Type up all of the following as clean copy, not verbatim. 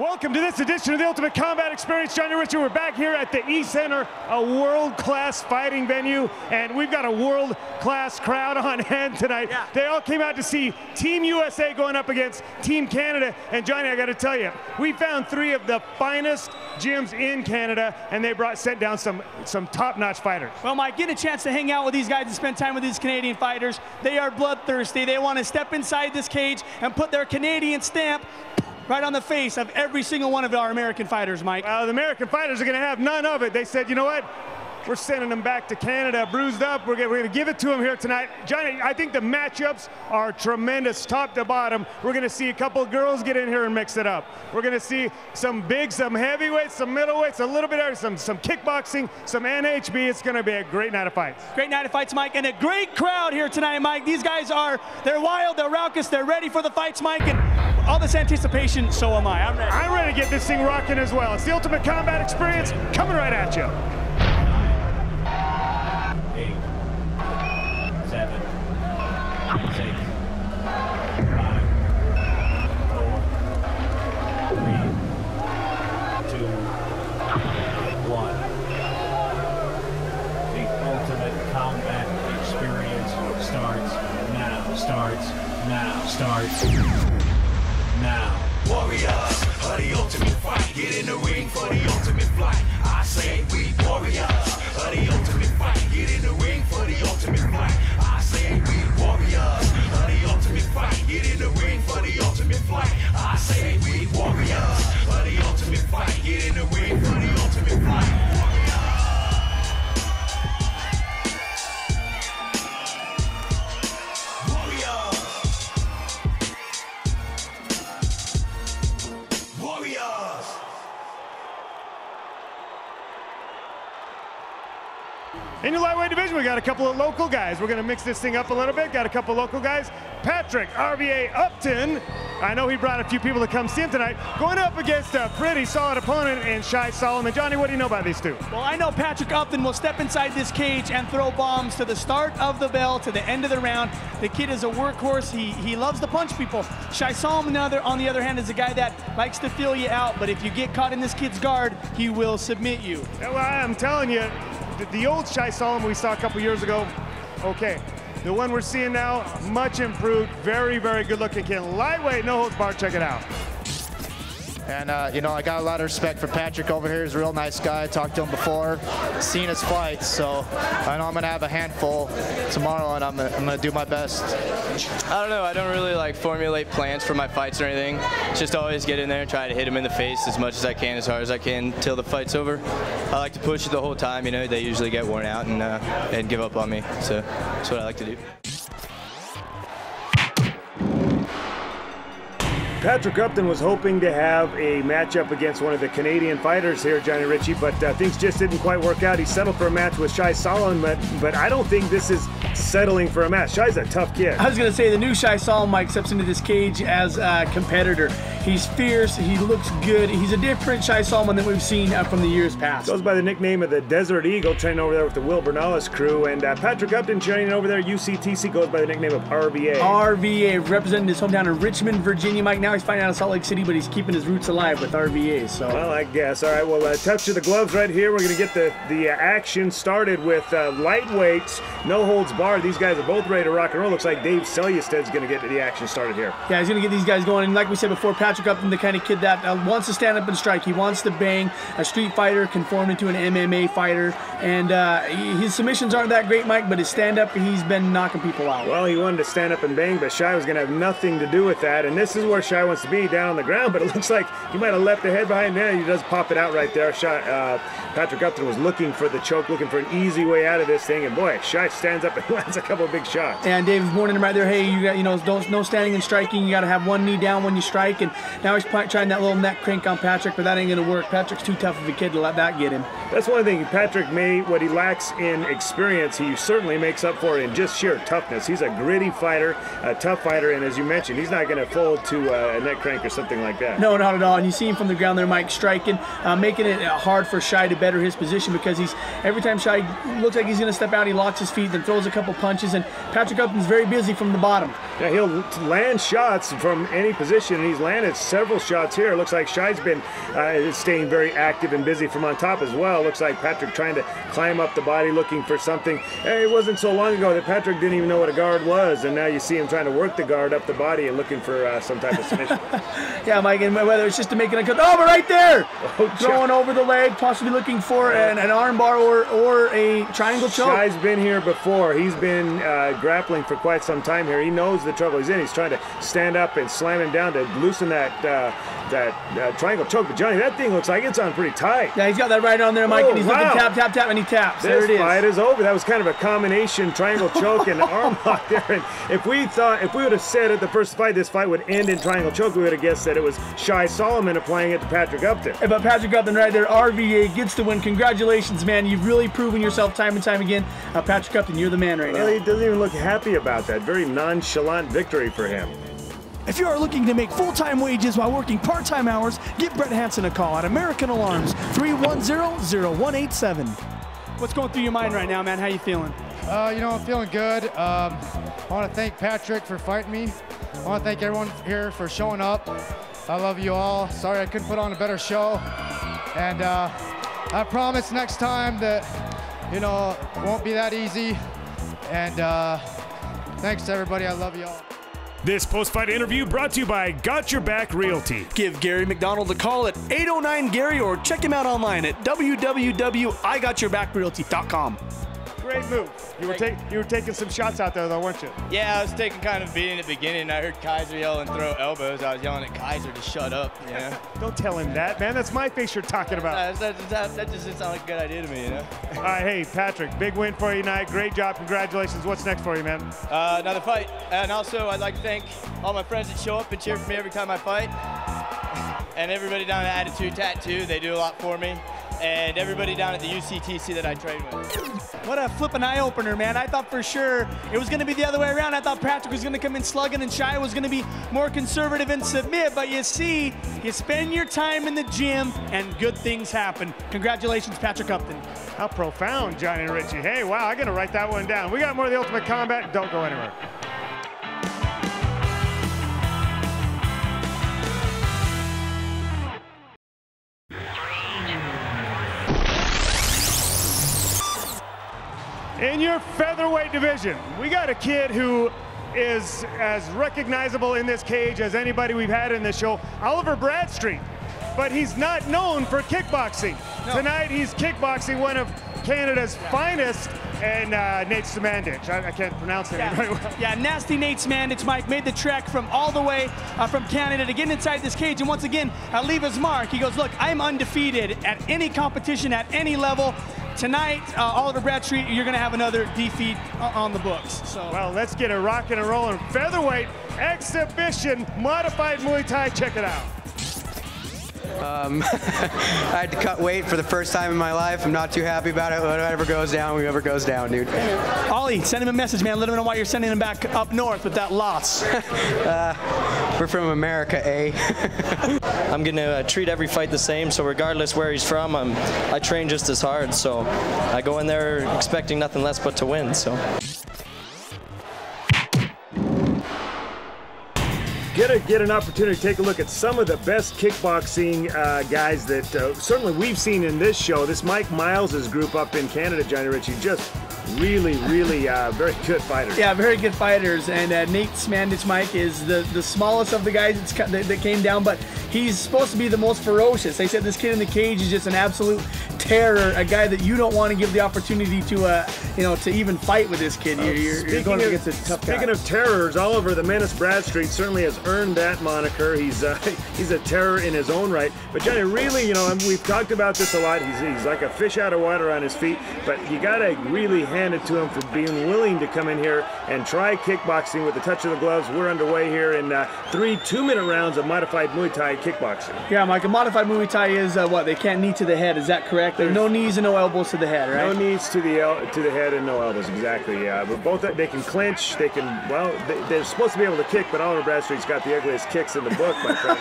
Welcome to this edition of the Ultimate Combat Experience. Johnny Richard, we're back here at the E-Center, a world-class fighting venue, and we've got a world-class crowd on hand tonight. Yeah. They all came out to see Team USA going up against Team Canada, and Johnny, I got to tell you, we found three of the finest gyms in Canada, and they sent down some top-notch fighters. Well, Mike, get a chance to hang out with these guys and spend time with these Canadian fighters. They are bloodthirsty. They want to step inside this cage and put their Canadian stamp right on the face of every single one of our American fighters, Mike. Well, the American fighters are going to have none of it. They said, you know what? We're sending them back to Canada bruised up. We're going to give it to them here tonight. Johnny, I think the matchups are tremendous, top to bottom. We're going to see a couple of girls get in here and mix it up. We're going to see some big, some heavyweights, some middleweights, a little bit of some kickboxing, some NHB. It's going to be a great night of fights. Great night of fights, Mike, and a great crowd here tonight, Mike. These guys they're wild, they're raucous, they're ready for the fights, Mike, and all this anticipation, so am I. I'm ready. I'm ready to get this thing rocking as well. It's the Ultimate Combat Experience coming right at you. 8, 7, 6, 5, 4, 3, 2, 1. The Ultimate Combat Experience starts now. Warriors of the ultimate fight, get in the ring for the ultimate flight. I say we warriors of the ultimate fight, get in the ring for the ultimate flight. I say we warriors of the ultimate fight, get in the ring for the ultimate flight. I say we warriors of the ultimate fight, get in the ring for the ultimate flight. In your lightweight division, we got a couple of local guys. We're going to mix this thing up a little bit. Got a couple of local guys. Patrick RVA Upton. I know he brought a few people to come see him tonight. Going up against a pretty solid opponent in Shai Solomon. Johnny, what do you know about these two? Well, I know Patrick Upton will step inside this cage and throw bombs to the start of the bell, to the end of the round. The kid is a workhorse. He loves to punch people. Shai Solomon, on the other hand, is a guy that likes to feel you out, but if you get caught in this kid's guard, he will submit you. Yeah, well, I'm telling you, the old Shai Solomon we saw a couple years ago, okay. The one we're seeing now, much improved, very, very good looking kid. Lightweight, no holds barred, check it out. And, you know, I got a lot of respect for Patrick over here. He's a real nice guy. I talked to him before, seen his fights, so I know I'm going to have a handful tomorrow, and I'm going to do my best. I don't know. I don't really, like, formulate plans for my fights or anything. Just always get in there and try to hit him in the face as much as I can, as hard as I can, until the fight's over. I like to push it the whole time. You know, they usually get worn out and give up on me, so that's what I like to do. Patrick Upton was hoping to have a matchup against one of the Canadian fighters here, Johnny Ritchie, but things just didn't quite work out. He settled for a match with Shai Solomon, but I don't think this is settling for a match. Shai's a tough kid. I was going to say, the new Shai Solomon, Mike, steps into this cage as a competitor. He's fierce, he looks good. He's a different Shai Solomon than we've seen from the years past. Goes by the nickname of the Desert Eagle, training over there with the Will Bernales crew, and Patrick Upton training over there, UCTC, goes by the nickname of RVA. RVA, representing his hometown of Richmond, Virginia, Mike. Now he's fighting out of Salt Lake City, but he's keeping his roots alive with RVA, so. Well, I guess. All right, well, touch to the gloves right here. We're going to get the action started with lightweights, no holds barred. These guys are both ready to rock and roll. Looks like Dave Selyusted's going to get the action started here. Yeah, he's going to get these guys going, and like we said before, Patrick Upton, the kind of kid that wants to stand up and strike. He wants to bang. A street fighter can form into an MMA fighter, and his submissions aren't that great, Mike, but his stand-up, he's been knocking people out. Well, he wanted to stand up and bang, but Shai was going to have nothing to do with that, and this is where Shai wants to be, down on the ground, but it looks like he might have left the head behind there. He does pop it out right there. Patrick Upton was looking for the choke, looking for an easy way out of this thing, and boy, Shai stands up and lands a couple of big shots. And Dave's warning him right there, hey, you got, no standing and striking. You got to have one knee down when you strike, and now he's trying that little neck crank on Patrick, but that ain't going to work. Patrick's too tough of a kid to let that get him. That's one thing. Patrick what he lacks in experience, he certainly makes up for it in just sheer toughness. He's a gritty fighter, a tough fighter, and as you mentioned, he's not going to fold to a neck crank or something like that. No, not at all. And you see him from the ground there, Mike, striking, making it hard for Shai to better his position, because every time Shai looks like he's going to step out, he locks his feet, then throws a couple punches, and Patrick Upton's very busy from the bottom. Yeah, he'll land shots from any position, and he's landed several shots here. Looks like Shai's been staying very active and busy from on top as well. Looks like Patrick trying to climb up the body, looking for something. It wasn't so long ago that Patrick didn't even know what a guard was, and now you see him trying to work the guard up the body and looking for some type of submission. Yeah, Mike, and whether it's just to make it a cut, but right there! Throwing over the leg, possibly looking for an arm bar or a triangle choke. Shai's been here before. He's been grappling for quite some time here. He knows the trouble he's in. He's trying to stand up and slam him down to loosen that triangle choke. But Johnny, that thing looks like it's on pretty tight. Yeah, he's got that right on there, Mike, and he's looking tap, tap, tap, and he taps. There it is. This fight is over. That was kind of a combination triangle choke and arm lock there. And if we would have said at the first fight this fight would end in triangle choke, we would have guessed that it was Shai Solomon applying it to Patrick Upton. But Patrick Upton right there, RVA gets the win. Congratulations, man. You've really proven yourself time and time again. Patrick Upton, you're the man right now. He doesn't even look happy about that. Very nonchalant victory for him. If you are looking to make full-time wages while working part-time hours, give Brett Hansen a call at American Alarms, 310-0187. What's going through your mind right now, man? How you feeling? You know, I'm feeling good. I want to thank Patrick for fighting me. I want to thank everyone here for showing up. I love you all. Sorry I couldn't put on a better show. And I promise next time that, you know, it won't be that easy. And thanks to everybody. I love you all. This post-fight interview brought to you by Got Your Back Realty. Give Gary McDonald a call at 809-GARY or check him out online at www.IGotYourBackRealty.com. Great move. You were taking some shots out there, though, weren't you? Yeah, I was taking kind of a beating at the beginning. I heard Kaiser yell and throw elbows. I was yelling at Kaiser to shut up, you know? Don't tell him that, man. That's my face you're talking about. That just didn't sound like a good idea to me, you know? All right, hey, Patrick, big win for you tonight. Great job. Congratulations. What's next for you, man? Another fight. And also, I'd like to thank all my friends that show up and cheer for me every time I fight. And everybody down at Attitude Tattoo, they do a lot for me. And everybody down at the UCTC that I train with. What a flippin' eye-opener, man. I thought for sure it was going to be the other way around. I thought Patrick was going to come in slugging and Shai was going to be more conservative and submit. But you see, you spend your time in the gym and good things happen. Congratulations, Patrick Upton. How profound, Johnny and Richie. Hey, wow, I'm going to write that one down. We got more of the Ultimate Combat. Don't go anywhere. In your featherweight division, we got a kid who is as recognizable in this cage as anybody we've had in this show, Oliver Bradstreet. But he's not known for kickboxing. No. Tonight he's kickboxing one of Canada's finest, and Nate Smandych. I can't pronounce the name very well. Yeah, nasty Nate Smandych, Mike, made the trek from all the way from Canada to get inside this cage and once again leave his mark. He goes, look, I'm undefeated at any competition, at any level. Tonight, Oliver Bradstreet, you're going to have another defeat on the books. So. Well, let's get a rockin' and rollin' featherweight exhibition modified Muay Thai. Check it out. I had to cut weight for the first time in my life. I'm not too happy about it. Whatever goes down, whoever goes down, dude. Ollie, send him a message, man. Let him know why you're sending him back up north with that loss. We're from America, eh? I'm going to treat every fight the same, so regardless where he's from, I train just as hard. So I go in there expecting nothing less but to win. So. Get an opportunity to take a look at some of the best kickboxing guys that certainly we've seen in this show. This Mike Miles' group up in Canada, Johnny Richie, just really very good fighters. Yeah, very good fighters. And Nate Smandych, Mike, is the smallest of the guys that came down, but he's supposed to be the most ferocious. They said this kid in the cage is just an absolute terror, a guy that you don't want to give the opportunity to, to even fight with this kid. You're going against a tough guy. Speaking of terrors, Oliver the Menace Bradstreet certainly has earned that moniker. He's a terror in his own right. But Johnny, really, we've talked about this a lot. He's like a fish out of water on his feet, but you got to really hand it to him for being willing to come in here and try kickboxing with the touch of the gloves. We're underway here in 3 2-minute rounds of modified Muay Thai kickboxing. Yeah, Mike, a modified Muay Thai is what? They can't knee to the head. Is that correct? no knees and no elbows to the head, right? No knees to the head and no elbows, exactly. Yeah, but both they can clinch. They can. Well, they're supposed to be able to kick, but Oliver Bradstreet's got the ugliest kicks in the book, my friend.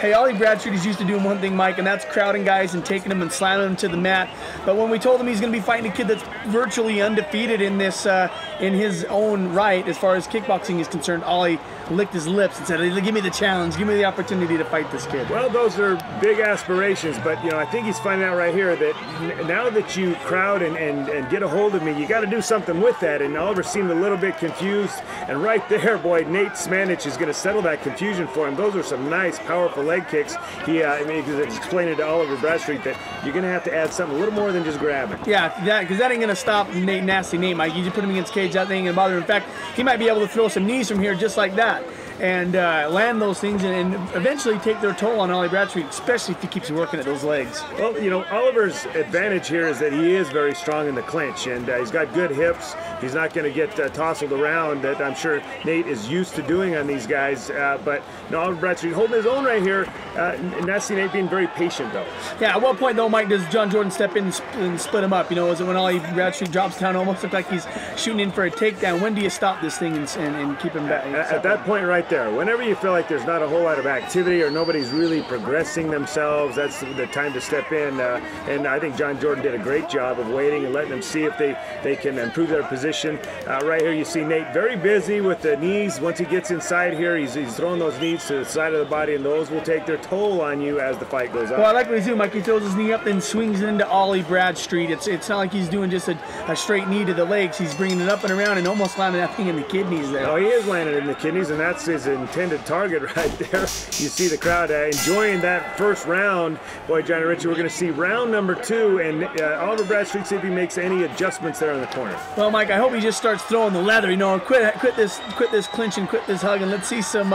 Hey, Ollie Bradstreet is used to doing one thing, Mike, and that's crowding guys and taking them and slamming them to the mat. But when we told him he's going to be fighting a kid that's virtually undefeated in this, in his own right, as far as kickboxing is concerned, Ollie licked his lips and said, "Give me the challenge, give me the opportunity to fight this kid." Well, those are big aspirations, but I think he's finding out right here that now that you crowd and get a hold of me, you got to do something with that. And Oliver seemed a little bit confused, and right there, boy, Nate Smandych is going to settle that confusion for him. Those are some nice, powerful leg kicks. He explained to Oliver Bradstreet that you're going to have to add something a little more than just grabbing. Yeah, because that ain't going to stop Nasty Nate, Mike. You just put him against cage, that ain't going to bother him. In fact, he might be able to throw some knees from here just like that and land those things and eventually take their toll on Ollie Bradstreet, especially if he keeps working at those legs. Well, Oliver's advantage here is that he is very strong in the clinch, and he's got good hips. He's not going to get tousled around that I'm sure Nate is used to doing on these guys. But Oliver Bradstreet holding his own right here. Nasty Nate being very patient, though. Yeah, at what point, though, Mike, does John Jordan step in and split him up? Is it when Ollie Bradstreet drops down, almost looks like he's shooting in for a takedown? When do you stop this thing and keep him back? At that point right there, whenever you feel like there's not a whole lot of activity or nobody's really progressing themselves, that's the time to step in. And I think John Jordan did a great job of waiting and letting them see if they can improve their position. Right here you see Nate very busy with the knees. Once he gets inside here, he's throwing those knees to the side of the body, and those will take their toll on you as the fight goes on. Well, I like what he's doing, Mike. He throws his knee up and swings it into Ollie Bradstreet. It's not like he's doing just a straight knee to the legs. He's bringing it up and around and almost landing that thing in the kidneys there. Oh, he is landing in the kidneys, and that's his intended target right there. You see the crowd enjoying that first round. Boy, Johnny Ritchie, we're going to see round number 2, and Oliver Bradstreet, see if he makes any adjustments there in the corner. Well, Mike, I hope he just starts throwing the leather. Quit this clinch and quit this hug, and let's see some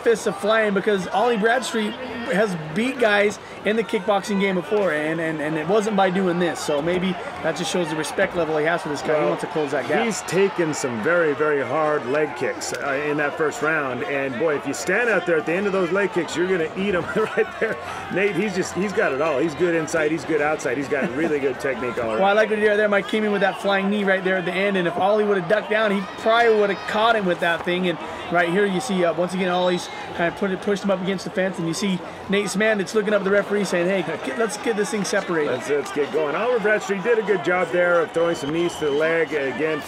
fists of flying, because Ollie Bradstreet has beat guys in the kickboxing game before, and it wasn't by doing this. So maybe that just shows the respect level he has for this guy. Well, he wants to close that gap. He's taken some very, very hard leg kicks in that first round, and boy, if you stand out there at the end of those leg kicks, you're going to eat them right there. Nate, he's got it all. He's good inside, he's good outside, he's got really good technique all around. Well, I like what you did there. Mike came in with that flying knee right there at the end, and if Ollie would have ducked down, he probably would have caught him with that thing. And right here you see once again Ollie's kind of pushed him up against the fence, and you see Nate Smandych looking up at the referee saying, "Hey, let's get this thing separated." Let's get going. Oliver Bradstreet did a good job there of throwing some knees to the leg. Again,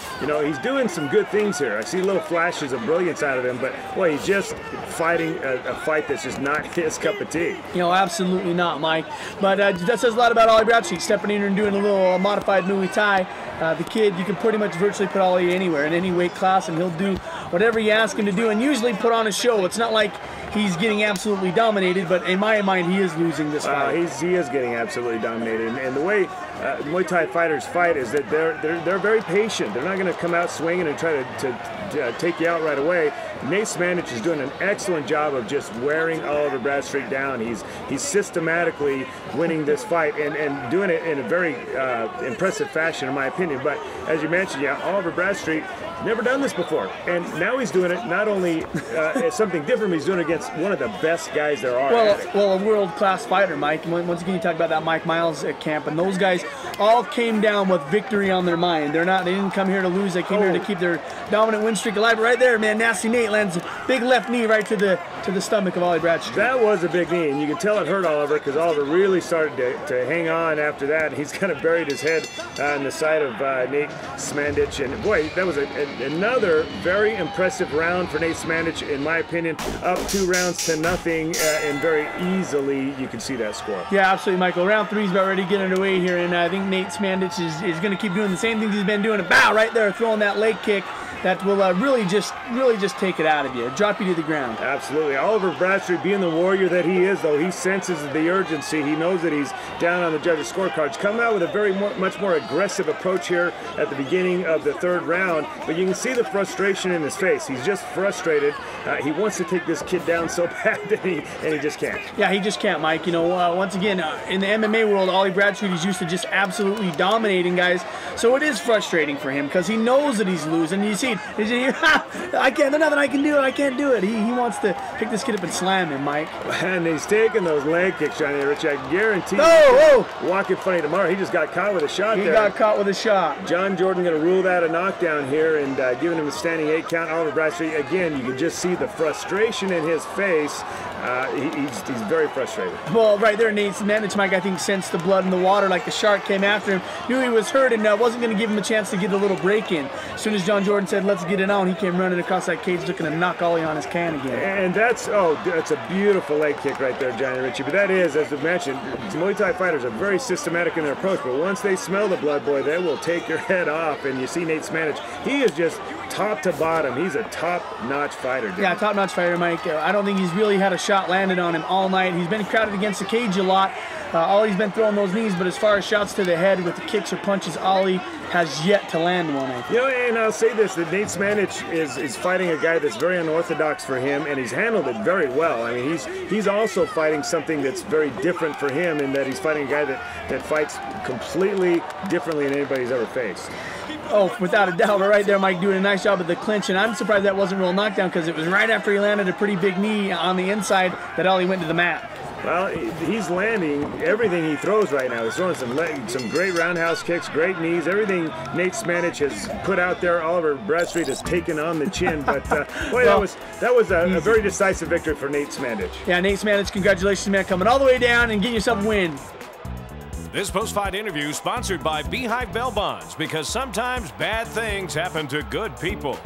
he's doing some good things here. I see little flashes of brilliance out of him, but boy, he's just fighting a fight that's just not his cup of tea. Absolutely not, Mike. But that says a lot about Ollie Bradstreet stepping in and doing a little modified Muay Thai. The kid, you can pretty much virtually put Ollie anywhere in any weight class, and he'll do whatever you ask him to do, and usually put on a show. It's not like he's getting absolutely dominated, but in my mind, he is losing this fight. He is getting absolutely dominated, and the way Muay Thai fighters fight is that they're very patient. They're not going to come out swinging and try to take you out right away. Nate Smandych is doing an excellent job of just wearing Oliver Bradstreet down. He's systematically winning this fight and doing it in a very impressive fashion, in my opinion. But as you mentioned, Oliver Bradstreet never done this before, and now he's doing it not only as something different, but he's doing it against one of the best guys there are. Well, a world-class fighter, Mike. Once again, you talk about that Mike Miles camp, and those guys all came down with victory on their mind. They didn't come here to lose. They came here to keep their dominant win streak alive. But right there, man, Nasty Nate lands a big left knee right to the stomach of Ollie Bradstreet. That was a big knee, and you can tell it hurt Oliver, because Oliver really started to hang on after that. He's kind of buried his head on the side of Nate Smandych, and boy, that was another very impressive round for Nate Smandych, in my opinion. Up 2 rounds to nothing, and very easily you can see that score. Yeah, absolutely, Michael. Round 3 is about ready to get underway here, and I think Nate Smandych is going to keep doing the same things he's been doing. Bow right there, throwing that leg kick that will really just take it out of you, drop you to the ground. Absolutely. Oliver Bradstreet, being the warrior that he is, though, he senses the urgency. He knows that he's down on the judges' scorecards. Coming out with a much more aggressive approach here at the beginning of the 3rd round, but you can see the frustration in his face. He's just frustrated. He wants to take this kid down so bad that he just can't. Yeah, he just can't, Mike. Once again, in the MMA world, Ollie Bradstreet is used to just absolutely dominating guys, so it is frustrating for him because he knows that he's losing. You see, lead. Did you hear? I can't. There's nothing I can do. I can't do it. He wants to pick this kid up and slam him, Mike. And he's taking those leg kicks, Johnny Rich. I guarantee walking funny tomorrow. He just got caught with a shot there. He got caught with a shot. John Jordan going to rule that a knockdown here and giving him a standing 8 count. Oliver Bradstreet, again, you can just see the frustration in his face. He's very frustrated. Well, right there, Nate Smandych, Mike, I think, sensed the blood in the water like the shark came after him. Knew he was hurt and wasn't going to give him a chance to get a little break in. As soon as John Jordan said, let's get it on, he came running across that cage looking to knock Ollie on his can again. And that's a beautiful leg kick right there, Johnny Ritchie. But that is, as we mentioned, Muay Thai fighters are very systematic in their approach. But once they smell the blood, boy, they will take your head off. And you see Nate Smandych, he is just top to bottom. He's a top-notch fighter, dude. Yeah, top-notch fighter, Mike. I don't think he's really had a shot landed on him all night. He's been crowded against the cage a lot. Ollie's been throwing those knees, but as far as shots to the head with the kicks or punches, Ollie has yet to land one. You know, and I'll say this, that Nate Smandych is fighting a guy that's very unorthodox for him, and he's handled it very well. I mean, he's also fighting something that's very different for him in that he's fighting a guy that fights completely differently than anybody's ever faced. Oh, without a doubt. Right there, Mike doing a nice job of the clinch, and I'm surprised that wasn't a real knockdown because it was right after he landed a pretty big knee on the inside that Ollie went to the mat. Well, he's landing everything he throws right now. He's throwing some great roundhouse kicks, great knees, everything Nate Smandych has put out there. Oliver Bradstreet has taken on the chin, but boy, well, that was a very decisive victory for Nate Smandych. Yeah, Nate Smandych, congratulations, man, coming all the way down and getting yourself a win. This post-fight interview is sponsored by Beehive Bail Bonds, because sometimes bad things happen to good people.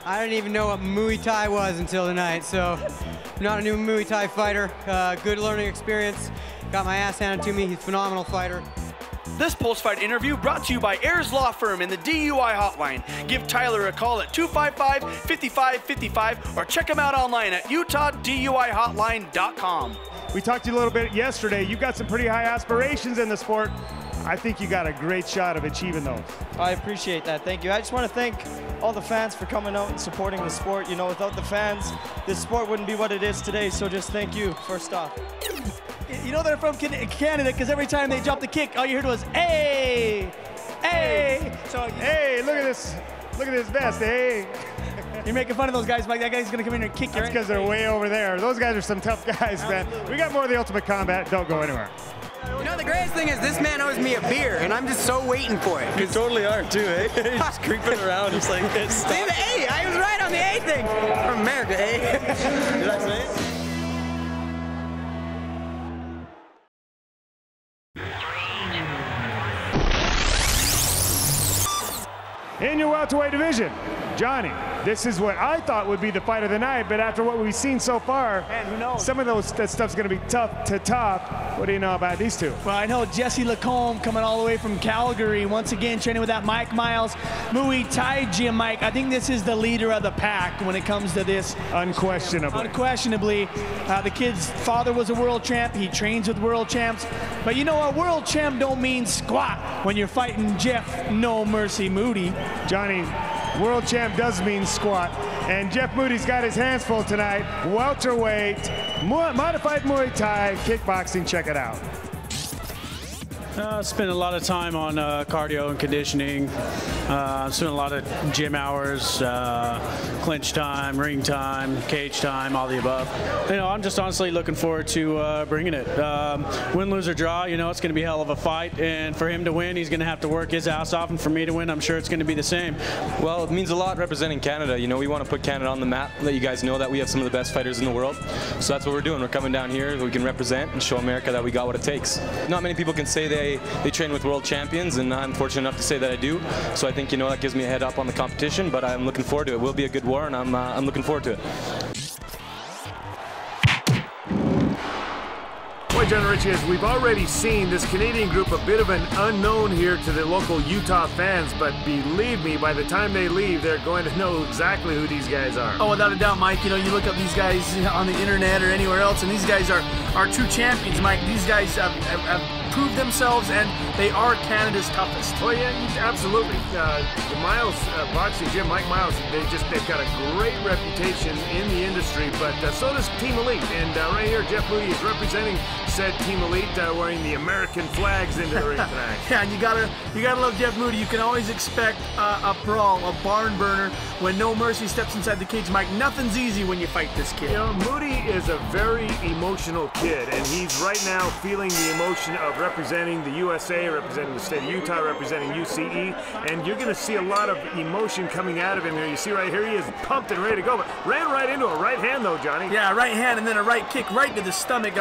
I didn't even know what Muay Thai was until tonight, so I'm not a new Muay Thai fighter. Good learning experience. Got my ass handed to me. He's a phenomenal fighter. This post-fight interview brought to you by Ayers Law Firm and the DUI Hotline. Give Tyler a call at 255-5555 or check him out online at utahduihotline.com. We talked to you a little bit yesterday. You've got some pretty high aspirations in the sport. I think you got a great shot of achieving those. I appreciate that. Thank you. I just want to thank all the fans for coming out and supporting the sport. You know, without the fans, this sport wouldn't be what it is today. So just thank you, first off. You know they're from Canada because every time they dropped the kick, all you heard was, hey, hey. So, hey, look at this. Look at this vest, hey. You're making fun of those guys, Mike. That guy's going to come in here and kick you. That's because they're way over there. Those guys are some tough guys, man. We got more of the Ultimate Combat. Don't go anywhere. You know, the greatest thing is this man owes me a beer, and I'm just so waiting for it. You totally are, too, eh? You're just creeping around just like this. See the A. I was right on the A thing. From America, eh? Did I say it? In your welterweight division, Johnny, this is what I thought would be the fight of the night, but after what we've seen so far, man, who knows? Some of that stuff's going to be tough to top. What do you know about these two? Well, I know Jesse McComb coming all the way from Calgary, once again training with that Mike Miles Muay Thai gym. Mike, I think this is the leader of the pack when it comes to this. Unquestionably. Unquestionably. The kid's father was a world champ. He trains with world champs. But you know, a world champ don't mean squat when you're fighting Jeff No Mercy Moody. Johnny, world champ does mean squat. And Jeff Moody's got his hands full tonight. Welterweight, modified Muay Thai, kickboxing. Check it out. Spent a lot of time on cardio and conditioning. Spent a lot of gym hours, clinch time, ring time, cage time, all the above. You know, I'm just honestly looking forward to bringing it. Win, lose, or draw, you know, it's going to be a hell of a fight. And for him to win, he's going to have to work his ass off. And for me to win, I'm sure it's going to be the same. Well, it means a lot representing Canada. You know, we want to put Canada on the map, let you guys know that we have some of the best fighters in the world. So that's what we're doing. We're coming down here so we can represent and show America that we got what it takes. Not many people can say they train with world champions, and I'm fortunate enough to say that I do. So I think, you know, that gives me a head up on the competition, but I'm looking forward to it. It will be a good war, and I'm looking forward to it. Boy, John Ritchie, as we've already seen, this Canadian group a bit of an unknown here to the local Utah fans, but believe me, by the time they leave, they're going to know exactly who these guys are. Oh, without a doubt, Mike. You know, you look up these guys on the internet or anywhere else, and these guys are true champions, Mike. These guys have proved themselves, and they are Canada's toughest. Oh yeah, absolutely. The Miles boxing gym, Mike Miles, they've got a great reputation in the industry, but so does Team Elite. And right here, Jeff Moody is representing said Team Elite wearing the American flags into the ring tonight. Yeah, and you gotta love Jeff Moody. You can always expect a brawl, a barn burner when No Mercy steps inside the cage. Mike, nothing's easy when you fight this kid. You know, Moody is a very emotional kid, and he's right now feeling the emotion of representing the USA, representing the state of Utah, representing UCE, and you're going to see a lot of emotion coming out of him here. You see right here, he is pumped and ready to go, but ran right into a right hand though, Johnny. Yeah, right hand and then a right kick right to the stomach.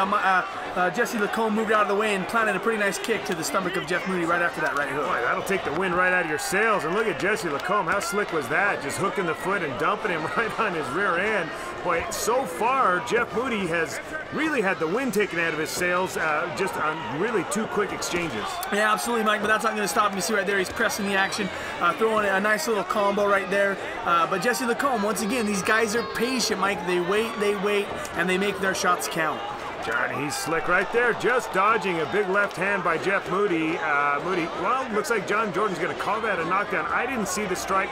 Jesse Lacombe moved out of the way and planted a pretty nice kick to the stomach of Jeff Moody right after that right hook. Boy, that'll take the wind right out of your sails. And look at Jesse Lacombe. How slick was that? Just hooking the foot and dumping him right on his rear end. Boy, so far, Jeff Moody has really had the wind taken out of his sails just on really 2 quick exchanges. Yeah, absolutely, Mike, but that's not going to stop him. You see right there, he's pressing the action, throwing a nice little combo right there. But Jesse Lacombe, once again, these guys are patient, Mike. They wait, and they make their shots count. Johnny, he's slick right there, just dodging a big left hand by Jeff Moody. Well, looks like John Jordan's going to call that a knockdown. I didn't see the strike.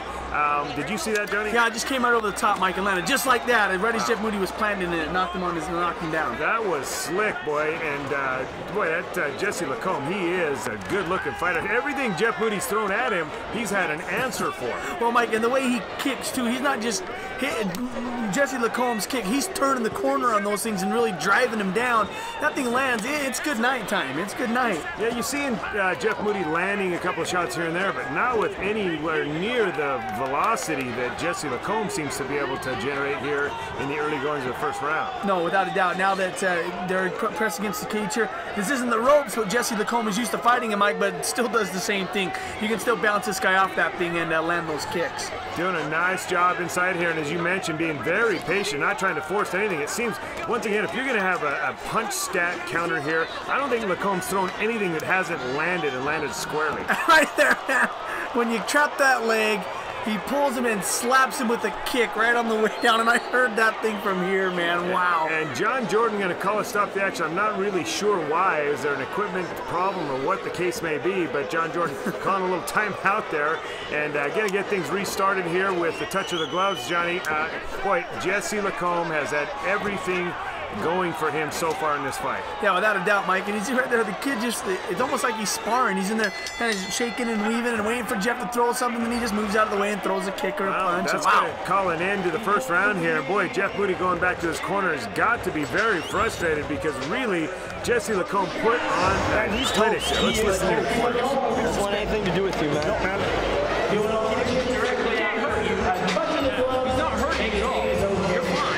Did you see that, Johnny? Yeah, it just came right over the top, Mike, and landed just like that. And right as Jeff Moody was planting it, knocked him down. That was slick, boy. And boy, that Jesse Lacombe, he is a good-looking fighter. Everything Jeff Moody's thrown at him, he's had an answer for. Well, Mike, and the way he kicks too, he's not just hitting Jesse Lacombe's kick. He's turning the corner on those things and really driving him down. That thing lands. It's good night time. It's good night. Yeah, you're seeing Jeff Moody landing a couple of shots here and there, but not with anywhere near the velocity that Jesse Lacombe seems to be able to generate here in the early goings of the first round. No, without a doubt. Now that they're pressed against the cage here, this isn't the ropes what Jesse Lacombe is used to fighting him, Mike, but it still does the same thing. You can still bounce this guy off that thing and land those kicks. Doing a nice job inside here, and as you mentioned, being very patient, not trying to force anything. It seems, once again, if you're going to have a punch stat counter here, I don't think Lacombe's thrown anything that hasn't landed and landed squarely. Right there, man. When you trap that leg, he pulls him and slaps him with a kick right on the way down, and I heard that thing from here, man. Wow. And John Jordan going to call a stop the action. I'm not really sure why. Is there an equipment problem or what the case may be, but John Jordan calling a little timeout there, and going to get things restarted here with the touch of the gloves, Johnny. Boy, Jesse Lacombe has had everything going for him so far in this fight. Yeah, without a doubt, Mike. And you see right there, the kid it's almost like he's sparring. He's in there kind of shaking and weaving and waiting for Jeff to throw something, and he just moves out of the way and throws a kick or a punch. That's going to call an end to the first round here. Boy, Jeff Moody going back to his corner has got to be very frustrated because really, Jesse Lacombe put on that clinic. Let's listen here. It doesn't want anything to do with you, man. No, man. He's not hurting you at all. You're fine.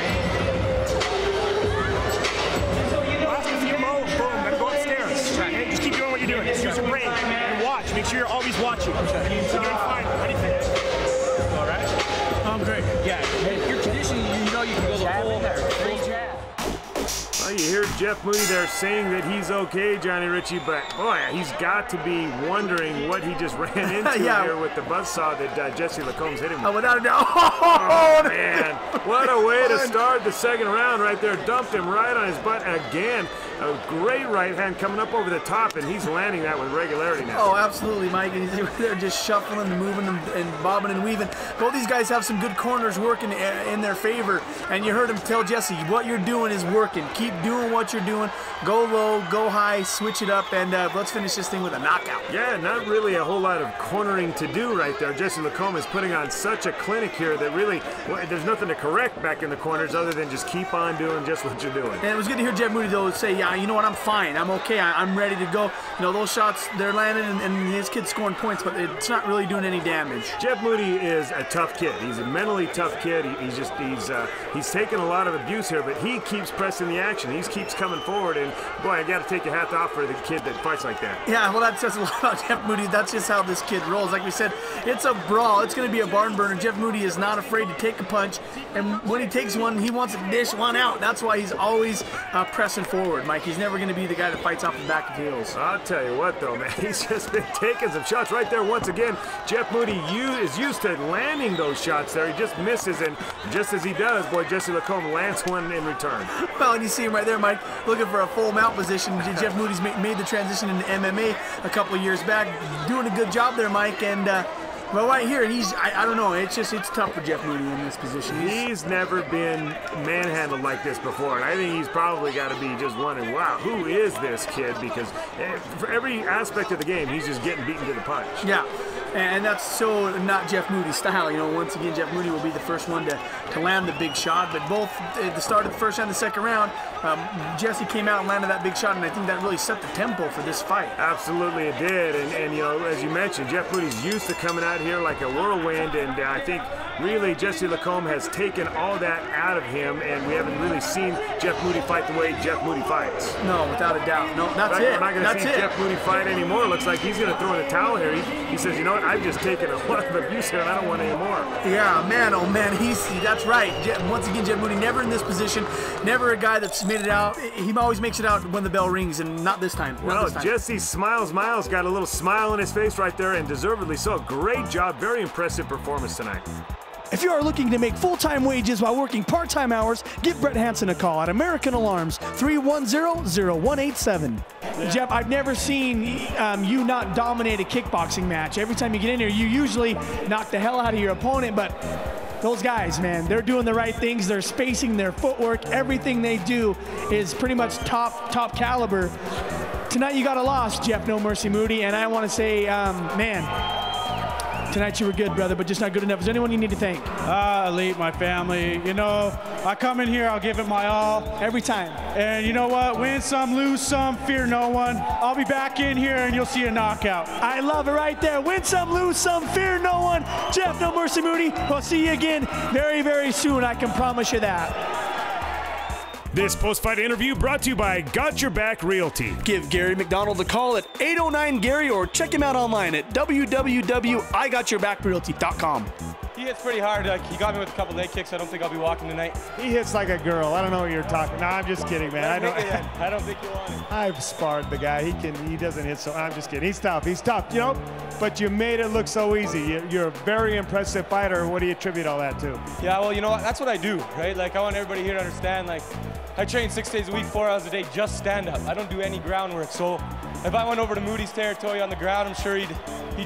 Just keep doing what you're doing. Just use your brain and watch. Make sure you're always watching. You're doing fine. How do you feel? All right? I'm great. Yeah. If you're conditioning, you know you can go the full jab. Well, you hear Jeff Moody there saying that he's okay, Johnny Ritchie, but boy, he's got to be wondering what he just ran into here with the buzzsaw that Jesse Lacombe's hitting with. Without a doubt. Oh, man. What a way to start the second round right there. Dumped him right on his butt again. A great right hand coming up over the top, and he's landing that with regularity now. Oh, absolutely, Mike. And they're just shuffling and moving and bobbing and weaving. Both these guys have some good corners working in their favor. And you heard him tell Jesse, what you're doing is working. Keep doing what you're doing. Go low, go high, switch it up, and let's finish this thing with a knockout. Yeah, not really a whole lot of cornering to do right there. Jesse Lacombe is putting on such a clinic here that really, there's nothing to correct back in the corners other than just keep on doing just what you're doing. And it was good to hear Jeff Moody, though, say, yeah, you know what, I'm fine. I'm okay. I'm ready to go. You know, those shots, they're landing, and his kid's scoring points, but it's not really doing any damage. Jeff Moody is a tough kid. He's a mentally tough kid. He's taken a lot of abuse here, but he keeps pressing the action. He keeps coming forward, and boy, I got to take your hat off for the kid that fights like that. Yeah, well, that says a lot about Jeff Moody. That's just how this kid rolls. Like we said, it's a brawl. It's going to be a barn burner. Jeff Moody is not afraid to take a punch, and when he takes one, he wants to dish one out. That's why he's always pressing forward, Mike. He's never going to be the guy that fights off the back of heels. I'll tell you what, though, man, he's just been taking some shots right there. Once again, Jeff Moody is used to landing those shots there. He just misses, and just as he does, boy, Jesse Lacombe lands one in return. Well, and you see him right there, Mike, looking for a full mount position. Jeff Moody's made the transition into MMA a couple of years back. Doing a good job there, Mike, and Well, right here, I don't know. It's tough for Jeff Moody in this position. He's never been manhandled like this before, and I think he's probably got to be just wondering, wow, who is this kid? Because for every aspect of the game, he's just getting beaten to the punch. Yeah, and that's so not Jeff Moody's style. You know, once again, Jeff Moody will be the first one to land the big shot, but both at the start of the first and the second round, Jesse came out and landed that big shot, and I think that really set the tempo for this fight. Absolutely it did, and you know, as you mentioned, Jeff Moody's used to coming out here like a whirlwind, and I think really Jesse Lacombe has taken all that out of him, and we haven't really seen Jeff Moody fight the way Jeff Moody fights. No, without a doubt. No, that's it. We're not going to see Jeff Moody fight anymore. Looks like he's going to throw in the towel here. He says, you know what, I've just taken a lot of abuse here, and I don't want any more. Yeah, man, oh man, that's right. Once again, Jeff Moody never in this position, never a guy that's made it out. He always makes it out when the bell rings, and not this time. Well, Jesse Miles got a little smile on his face right there, and deservedly so. Great job, very impressive performance tonight. If you are looking to make full-time wages while working part-time hours, give Brett Hansen a call at American Alarms, 310-0187. Yeah. Jeff, I've never seen you not dominate a kickboxing match. Every time you get in here, you usually knock the hell out of your opponent, but those guys, man, they're doing the right things. They're spacing their footwork. Everything they do is pretty much top caliber. Tonight you got a loss, Jeff No Mercy Moody, and I want to say, man, tonight you were good, brother, but just not good enough. Is there anyone you need to thank? Elite, my family. You know, I come in here, I'll give it my all. Every time. And you know what? Win some, lose some, fear no one. I'll be back in here and you'll see a knockout. I love it right there. Win some, lose some, fear no one. Jeff No Mercy Moody, we'll see you again very, very soon. I can promise you that. This post-fight interview brought to you by Got Your Back Realty. Give Gary McDonald a call at 809-GARY or check him out online at www.igotyourbackrealty.com. He hits pretty hard. He got me with a couple leg kicks. I don't think I'll be walking tonight. He hits like a girl. I don't know what you're talking. No, I'm just kidding, man. I don't think you want it. I've sparred the guy. He doesn't hit so. I'm just kidding. He's tough, you know. But you made it look so easy. You're a very impressive fighter. What do you attribute all that to? Yeah, well, you know what? That's what I do, right? Like, I want everybody here to understand, like, I train 6 days a week, 4 hours a day, just stand up. I don't do any groundwork. So if I went over to Moody's territory on the ground, I'm sure he'd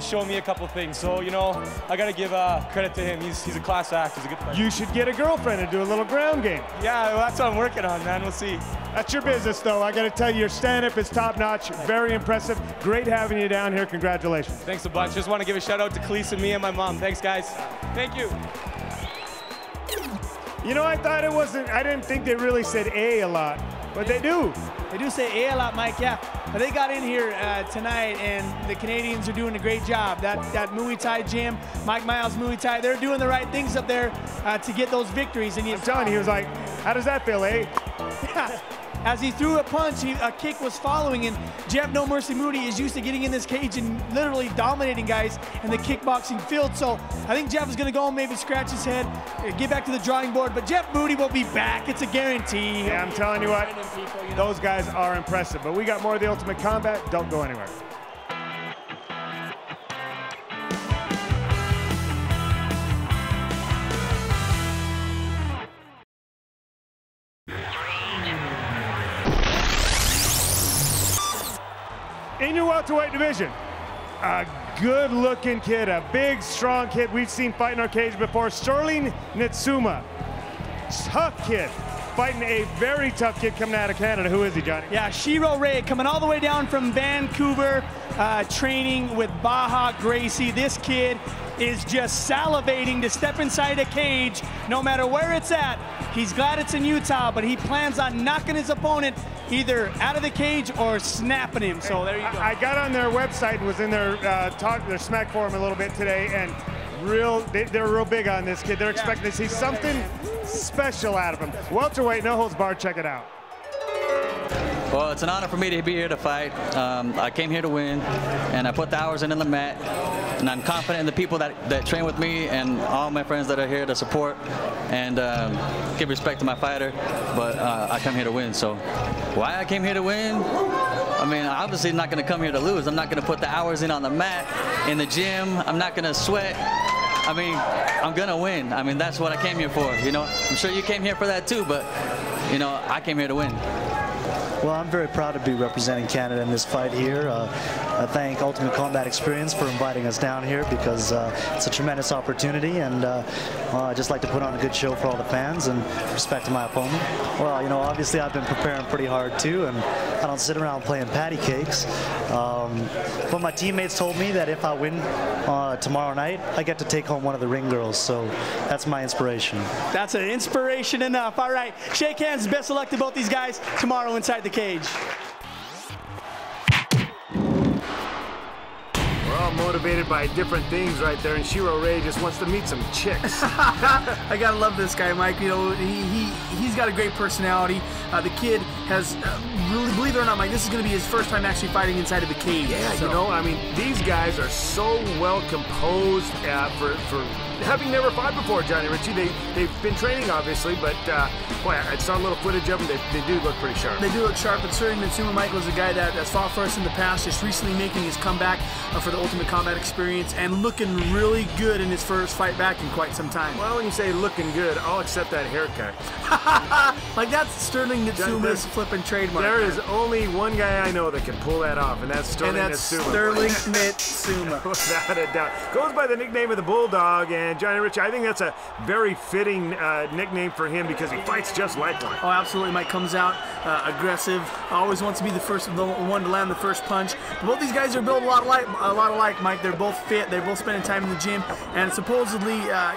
show me a couple things. So, you know, I got to give credit to him. He's a class act. He's a good fighter. You should get a girlfriend and do a little ground game. Yeah, well, that's what I'm working on, man. We'll see. That's your business, though. I got to tell you, your stand-up is top-notch. Very impressive. Great having you down here. Congratulations. Thanks a bunch. Just want to give a shout-out to Khalees and me and my mom. Thanks, guys. Thank you. You know, I didn't think they really said A lot, but they do. They do say A lot, Mike, yeah. But they got in here tonight, and the Canadians are doing a great job. That Muay Thai gym, Mike Miles Muay Thai, they're doing the right things up there to get those victories. And I'm telling you, he was like, how does that feel, eh? Yeah. As he threw a punch, a kick was following, and Jeff No Mercy Moody is used to getting in this cage and literally dominating guys in the kickboxing field. So I think Jeff is going to go and maybe scratch his head, get back to the drawing board. But Jeff Moody will be back. It's a guarantee. Yeah, I'm telling you what, those guys are impressive. But we got more of the Ultimate Combat. Don't go anywhere. In your welterweight division, a good-looking kid, a big, strong kid we've seen fight in our cage before, Sterling Nitsuma. Tough kid, fighting a very tough kid coming out of Canada. Who is he, Johnny? Yeah, Shiro Rae coming all the way down from Vancouver, training with Baja Gracie. This kid is just salivating to step inside a cage, no matter where it's at. He's glad it's in Utah, but he plans on knocking his opponent either out of the cage or snapping him. So there you go. I got on their website and was in their their Smack forum a little bit today, and they're real big on this kid. They're expecting to see something special out of him. Welterweight, no holds barred. Check it out. Well, it's an honor for me to be here to fight. I came here to win, and I put the hours in the mat, and I'm confident in the people that train with me and all my friends that are here to support and give respect to my fighter. But I come here to win. So why I came here to win? I mean, obviously not going to come here to lose. I'm not going to put the hours in on the mat, in the gym. I'm not going to sweat. I mean, I'm going to win. I mean, that's what I came here for, you know. I'm sure you came here for that too, but, you know, I came here to win. Well, I'm very proud to be representing Canada in this fight here. I thank Ultimate Combat Experience for inviting us down here because it's a tremendous opportunity, and I'd just like to put on a good show for all the fans and respect to my opponent. Well, you know, obviously I've been preparing pretty hard too, and I don't sit around playing patty cakes. But my teammates told me that if I win tomorrow night, I get to take home one of the ring girls, so that's my inspiration. That's an inspiration enough. All right, shake hands. Best of luck to both these guys tomorrow inside the cage. We're all motivated by different things right there, and Shiro Rae just wants to meet some chicks. I gotta love this guy, Mike. You know, he's got a great personality. The kid has, really, believe it or not, Mike, this is going to be his first time actually fighting inside of a cage. Yeah, so. You know, I mean, these guys are so well composed for having never fought before, Johnny Ritchie. They've been training, obviously, but boy, I saw a little footage of them. They do look pretty sharp. They do look sharp, but Sterling Nitsuma, Michael, is a guy that's fought for us in the past, just recently making his comeback for the Ultimate Combat Experience and looking really good in his first fight back in quite some time. Well, when you say looking good, I'll accept that haircut. Like, that's Sterling Nitsuma's flipping trademark. There is only one guy I know that can pull that off, and that's Sterling Nitsuma. Sterling Nitsuma. Without a doubt. Goes by the nickname of the Bulldog, and Johnny Ritchie, I think that's a very fitting nickname for him because he fights just like one. Oh, absolutely. Mike comes out aggressive, always wants to be the one to land the first punch. Both these guys are built a lot alike, Mike. They're both fit. They're both spending time in the gym, and supposedly,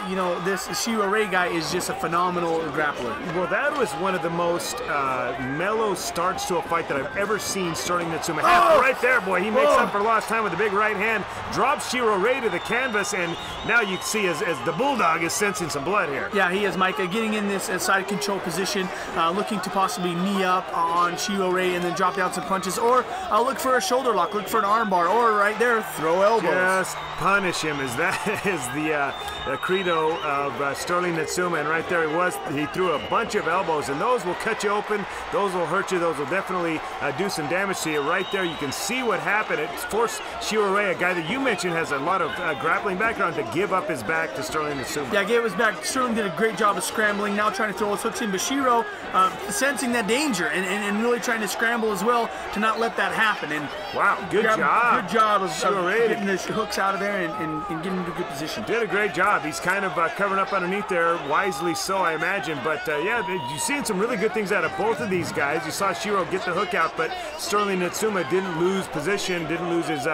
you know, this Shiro Rae guy is just a phenomenal grappler. Well, that was one of the most mellow starts to a fight that I've ever seen Sterling Nitsuma have. Right there, boy. He makes up for lost time with a big right hand, drops Shiro Rae to the canvas, and now you see as the Bulldog is sensing some blood here. Yeah, he is, Mike. Getting in this side control position, looking to possibly knee up on Shiro Rae and then drop down some punches, or look for a shoulder lock, look for an arm bar, or right there, throw elbows. Just punish him, as that is the credo of Sterling Nitsuma, and right there he was. He threw a bunch of elbows, and those will cut you open, those will hurt you, those will definitely do some damage to you. Right there, you can see what happened. It forced Shiro Rae, a guy that you mentioned has a lot of grappling background, to give up his back to Sterling Nitsuma. Yeah, gave his back. Sterling did a great job of scrambling, now trying to throw his hooks in, but Shiro sensing that danger and really trying to scramble as well to not let that happen. And wow, good job. Good job of getting the hooks out of there and getting into a good position. Did a great job. He's kind of covering up underneath there, wisely so, I imagine. But yeah, you're seeing some really good things out of both of these guys. You saw Shiro get the hook out, but Sterling Nitsuma didn't lose position, didn't lose his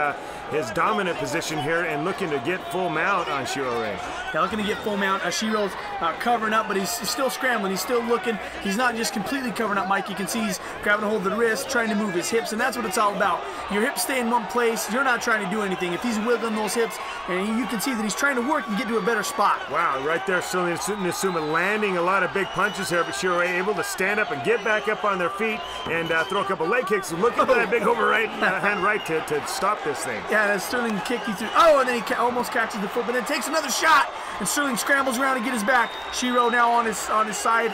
dominant position here, and looking to get full mount on Shiro Rae. Yeah, looking to get full mount. Shiro's covering up, but he's still scrambling. He's still looking. He's not just completely covering up, Mike. You can see he's grabbing a hold of the wrist, trying to move his hips, and that's what it's all about. Your hips stay in one place. You're not trying to do anything. If he's wiggling those hips, and you can see that he's trying to work and get to a better spot. Wow, right there, Sterling Nitsuma landing a lot of big punches here, but Shiro Rae able to stand up and get back up on their feet and throw a couple leg kicks. Look at that big over hand right to stop this thing. Yeah, and Sterling kicked you through. Oh, and then he almost catches the foot, but then takes another shot, and Sterling scrambles around to get his back. Shiro now on his side.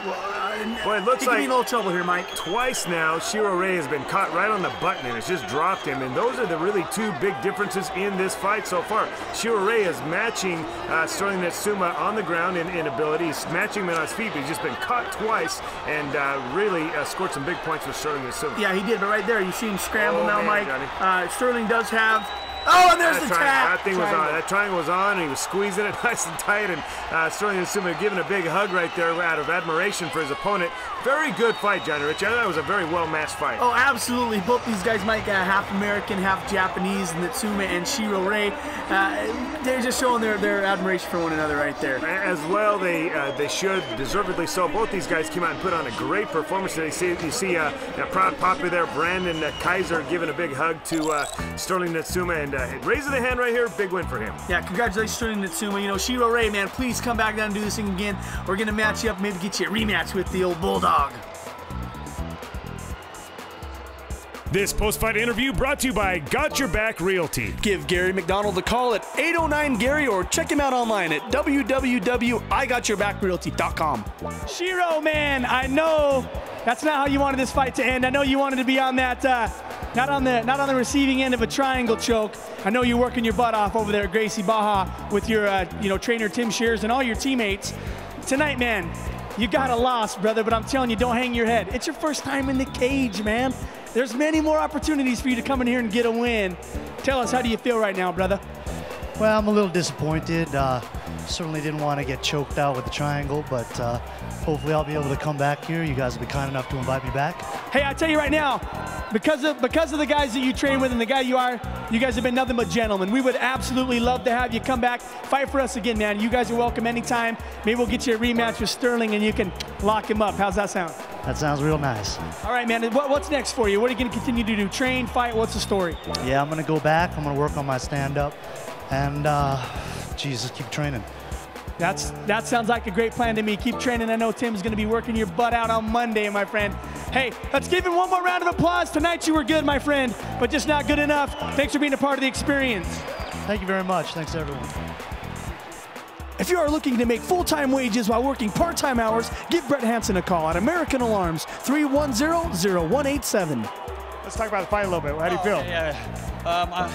Boy, it looks he could be in a little trouble here, Mike. Twice now, Shiro Rae has been caught right on the button, and it's just dropped him. And those are the really two big differences in this fight so far. Shiro Rae is matching Sterling Nitsuma on the ground in ability. He's matching him on his feet, but he's just been caught twice and really scored some big points with Sterling Nitsuma. Yeah, he did, but right there, you see him scramble now, man, Mike. Sterling does have... Oh, and there's the tap. That thing was on. That triangle was on, and he was squeezing it nice and tight. And Sterling Nitsuma giving a big hug right there out of admiration for his opponent. Very good fight, Johnny Ritchie. I thought it was a very well-matched fight. Oh, absolutely. Both these guys, Mike, half American, half Japanese, Nitsuma and Shiro Rae. They're just showing their admiration for one another right there. As well, they should, deservedly so. Both these guys came out and put on a great performance today. You see proud Papa there, Brandon Kaiser, giving a big hug to Sterling Nitsuma, and raising the hand right here, big win for him. Yeah, congratulations, Sterling Nitsuma. You know, Shiro Rae, man, please come back down and do this thing again. We're going to match you up, maybe get you a rematch with the old Bulldog. This post-fight interview brought to you by Got Your Back Realty. Give Gary McDonald a call at 809-GARY or check him out online at www.igotyourbackrealty.com. Shiro, man, I know that's not how you wanted this fight to end. I know you wanted to be on that, not on the receiving end of a triangle choke. I know you're working your butt off over there at Gracie Baja with your trainer Tim Shears and all your teammates. Tonight, man, you got a loss, brother, but I'm telling you, don't hang your head. It's your first time in the cage, man. There's many more opportunities for you to come in here and get a win. Tell us, how do you feel right now, brother? Well, I'm a little disappointed. Certainly didn't want to get choked out with the triangle, but hopefully I'll be able to come back here. You guys will be kind enough to invite me back. Hey, I tell you right now, because of the guys that you train with and the guy you are, you guys have been nothing but gentlemen. We would absolutely love to have you come back, fight for us again, man. You guys are welcome anytime. Maybe we'll get you a rematch with Sterling and you can lock him up. How's that sound? That sounds real nice. All right, man. What's next for you? What are you going to continue to do? Train, fight? What's the story? Yeah, I'm going to go back. I'm going to work on my stand-up. And, Jesus, keep training. That sounds like a great plan to me. Keep training. I know Tim's going to be working your butt out on Monday, my friend. Hey, let's give him one more round of applause. Tonight you were good, my friend, but just not good enough. Thanks for being a part of the experience. Thank you very much. Thanks, everyone. If you are looking to make full-time wages while working part-time hours, give Brett Hansen a call at American Alarms, 310-0187. Let's talk about the fight a little bit. How do you feel? Yeah.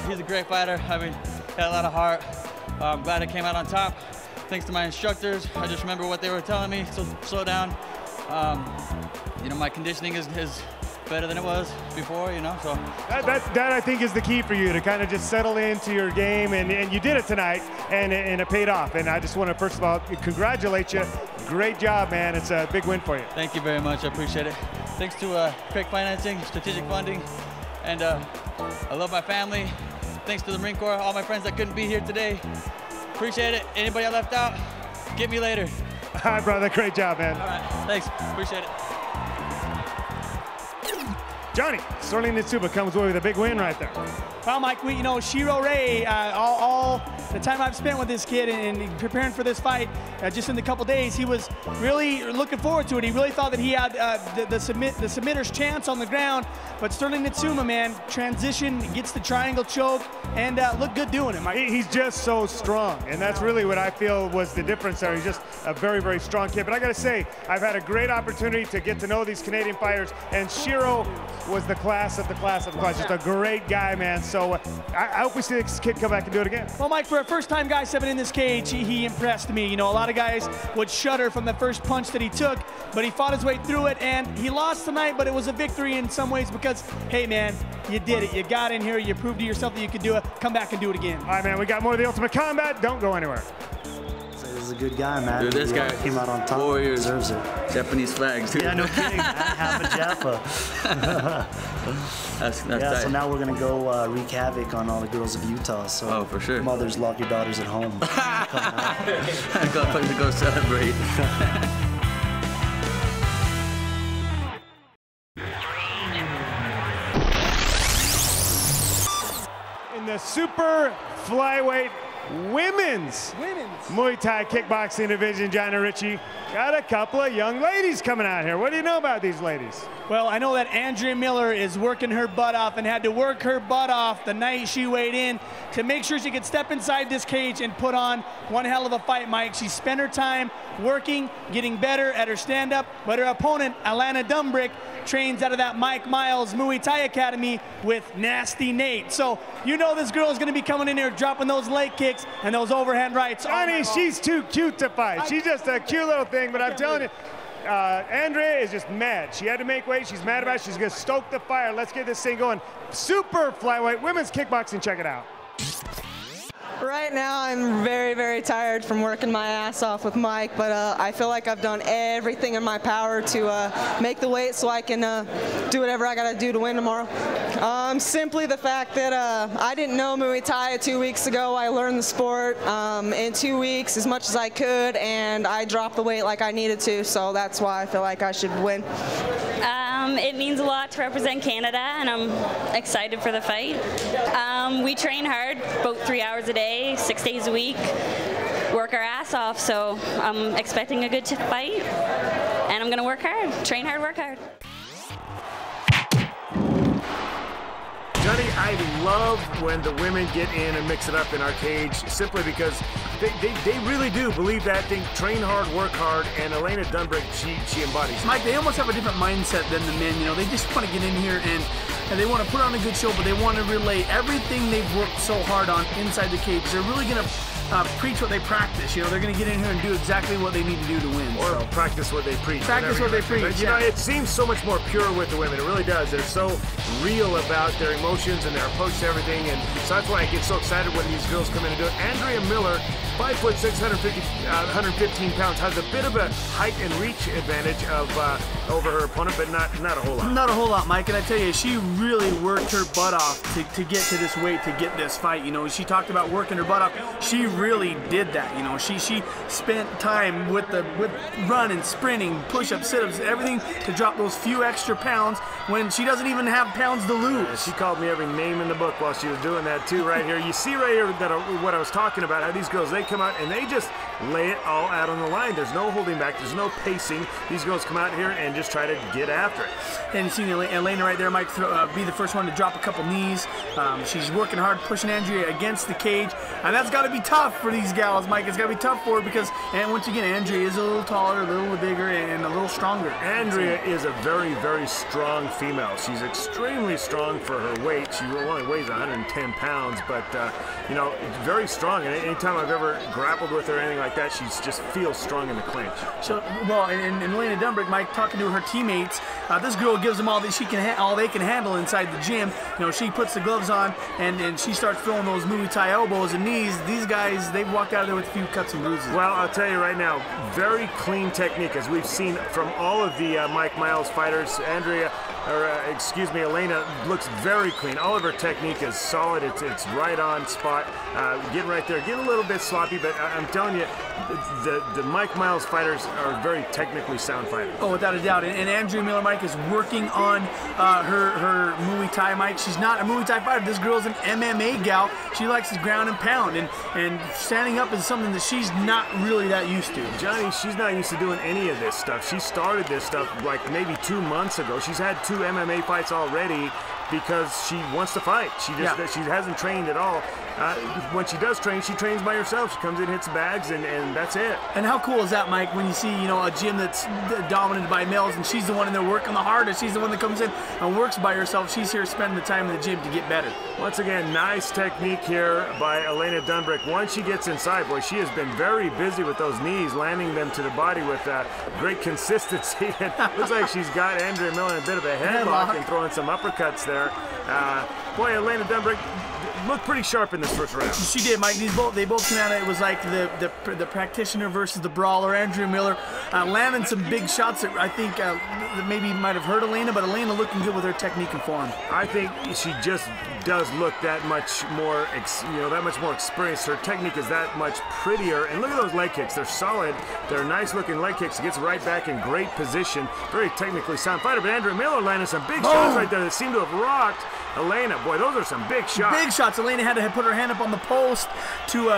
He's a great fighter. I mean, he had a lot of heart. I'm glad I came out on top. Thanks to my instructors. I just remember what they were telling me, so slow down. You know, my conditioning is better than it was before, you know, so. That I think is the key for you, to kind of just settle into your game, and you did it tonight, and it paid off. And I just want to, first of all, congratulate you. Great job, man. It's a big win for you. Thank you very much. I appreciate it. Thanks to Craig Financing, Strategic Funding, and I love my family. Thanks to the Marine Corps, all my friends that couldn't be here today. Appreciate it. Anybody I left out, get me later. All right, brother. Great job, man. All right. Thanks. Appreciate it. Johnny, Sterling Nitsuma comes away with a big win right there. Well, Mike, you know, Shiro Rae, all the time I've spent with this kid and preparing for this fight, just in the couple days, he was really looking forward to it. He really thought that he had the submitter's chance on the ground, but Sterling Nitsuma, man, transition, gets the triangle choke, and looked good doing it, Mike. He's just so strong, and that's really what I feel was the difference there. He's just a very, very strong kid. But I got to say, I've had a great opportunity to get to know these Canadian fighters, and Shiro was the class of the class of the class. Just a great guy, man. So I hope we see this kid come back and do it again. Well, Mike, for a first-time guy stepping in this cage, he impressed me. You know, a lot of guys would shudder from the first punch that he took, but he fought his way through it, and he lost tonight, but it was a victory in some ways because, hey, man, you did it. You got in here. You proved to yourself that you could do it. Come back and do it again. All right, man, we got more of the Ultimate Combat. Don't go anywhere. This is a good guy, man. Dude, this guy came out on top. Warriors, deserves it. Japanese flags, dude. Yeah, no kidding, man. Half a Jaffa. that's yeah, tight. so now we're going to go wreak havoc on all the girls of Utah. So for sure. Mothers, lock your daughters at home. Go celebrate. In the super flyweight women's Muay Thai kickboxing division, Johnny Ritchie, got a couple of young ladies coming out here. What do you know about these ladies? Well, I know that Andrea Miller is working her butt off and had to work her butt off the night she weighed in to make sure she could step inside this cage and put on one hell of a fight, Mike. She spent her time working, getting better at her stand-up, but her opponent, Alana Dunbrick, trains out of that Mike Miles Muay Thai Academy with Nasty Nate. So you know this girl is going to be coming in here dropping those leg kicks and those overhand rights. Johnny, she's too cute to fight. She's just a cute little thing, but I'm telling you, Andrea is just mad. She had to make weight. She's mad about it. She's going to stoke the fire. Let's get this thing going. Super flyweight women's kickboxing. Check it out. Right now, I'm very, very tired from working my ass off with Mike, but I feel like I've done everything in my power to make the weight so I can do whatever I got to do to win tomorrow. Simply the fact that I didn't know Muay Thai 2 weeks ago. I learned the sport in 2 weeks as much as I could, and I dropped the weight like I needed to, so that's why I feel like I should win. It means a lot to represent Canada, and I'm excited for the fight. We train hard, about 3 hours a day, 6 days a week, work our ass off, so I'm expecting a good fight, and I'm going to work hard, train hard, work hard. Johnny, I love when the women get in and mix it up in our cage, simply because they really do believe that thing, train hard, work hard, and Alana Dunbrick, she embodies. Mike, they almost have a different mindset than the men, you know, they just want to get in here and they want to put on a good show, but they want to relay everything they've worked so hard on inside the cage. They're really going to preach what they practice. You know, they're going to get in here and do exactly what they need to do to win. Or practice what they preach. Practice what they preach. You know, it seems so much more pure with the women. It really does. They're so real about their emotions and their approach to everything, and so that's why I get so excited when these girls come in and do it. Andrea Miller, 5'6", 115 pounds, has a bit of a height and reach advantage over her opponent, but not a whole lot. Not a whole lot, Mike. And I tell you, she really worked her butt off to get to this weight, to get this fight. You know, she talked about working her butt off. She really did that. You know, she spent time with running, sprinting, push-ups, sit-ups, everything to drop those few extra pounds when she doesn't even have pounds to lose. Yeah, she called me every name in the book while she was doing that too, right here. You see right here what I was talking about, how these girls, they come out and they just lay it all out on the line. There's no holding back. There's no pacing. These girls come out here and just try to get after it. And you see Elena right there might be the first one to drop a couple knees. She's working hard, pushing Andrea against the cage. And that's got to be tough for these gals, Mike. It's got to be tough for her because, and once again, Andrea is a little taller, a little bigger, and a little stronger. Andrea is a very, very strong female. She's extremely strong for her weight. She only weighs 110 pounds, but, you know, very strong. And anytime I've ever grappled with her or anything like that, she just feels strong in the clinch. So, well, and Alana Dunbrick, Mike, talking to her teammates, this girl gives them all that all they can handle inside the gym. You know, she puts the gloves on and she starts throwing those Muay Thai elbows and knees. These guys, they've walked out of there with a few cuts and bruises. Well, I'll tell you right now, very clean technique, as we've seen from all of the Mike Miles fighters. Elena looks very clean. All of her technique is solid. It's right on spot. Getting right there, getting a little bit sloppy, but I'm telling you, the Mike Miles fighters are very technically sound fighters. Oh, without a doubt. And Andrea Miller, Mike, is working on her Muay Thai, Mike. She's not a Muay Thai fighter. This girl's an MMA gal. She likes to ground and pound, and standing up is something that she's not really that used to. Johnny, she's not used to doing any of this stuff. She started this stuff like maybe 2 months ago. She's had 2 MMA fights already because she wants to fight. She hasn't trained at all. When she does train, she trains by herself. She comes in, hits bags, and that's it. And how cool is that, Mike, when you see, you know, a gym that's dominated by males and she's the one in there working the hardest. She's the one that comes in and works by herself. She's here spending the time in the gym to get better. Once again, nice technique here by Alana Dunbrick. Once she gets inside, boy, she has been very busy with those knees, landing them to the body with great consistency. It looks like she's got Andrea Miller in a bit of a headlock and throwing some uppercuts there. Boy, Alana Dunbrick looked pretty sharp in this first round. She did, Mike. They both came out. It was like the practitioner versus the brawler. Andrea Miller landing some big shots that I think that maybe might have hurt Alana, but Alana looking good with her technique and form. I think she just does look that much more, that much more experienced. Her technique is that much prettier. And look at those leg kicks. They're solid. They're nice-looking leg kicks. She gets right back in great position. Very technically sound fighter. But Andrea Miller landed some big shots right there that seem to have rocked Alana. Boy, those are some big shots. Big shots. Alana had to put her hand up on the post to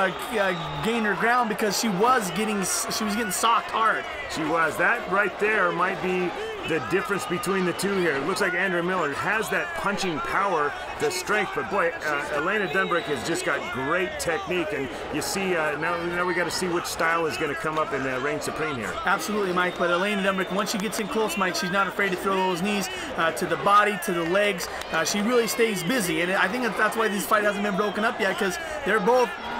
gain her ground because she was getting socked hard. She was. That right there might be the difference between the two here. It looks like Andrea Miller has that punching power, the strength, but boy, Alana Dunbrick has just got great technique, and you see, now we got to see which style is going to come up in reign supreme here. Absolutely, Mike, but Alana Dunbrick, once she gets in close, Mike, she's not afraid to throw those knees to the body, to the legs. She really stays busy, and I think that's why this fight hasn't been broken up yet, because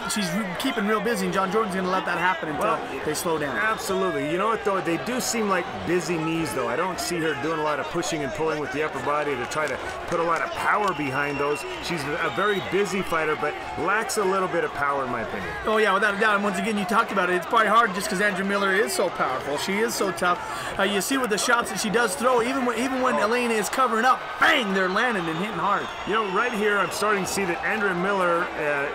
she's keeping real busy, and John Jordan's going to let that happen until they slow down. Absolutely. You know what, though? They do seem like busy knees, though. I don't see her doing a lot of pushing and pulling with the upper body to try to put a lot of power behind those. She's a very busy fighter, but lacks a little bit of power, in my opinion. Oh, yeah, without a doubt. And once again, you talked about it. It's probably hard just because Andrea Miller is so powerful. She is so tough. You see with the shots that she does throw, even when Alana is covering up, bang, they're landing and hitting hard. You know, right here, I'm starting to see that Andrea Miller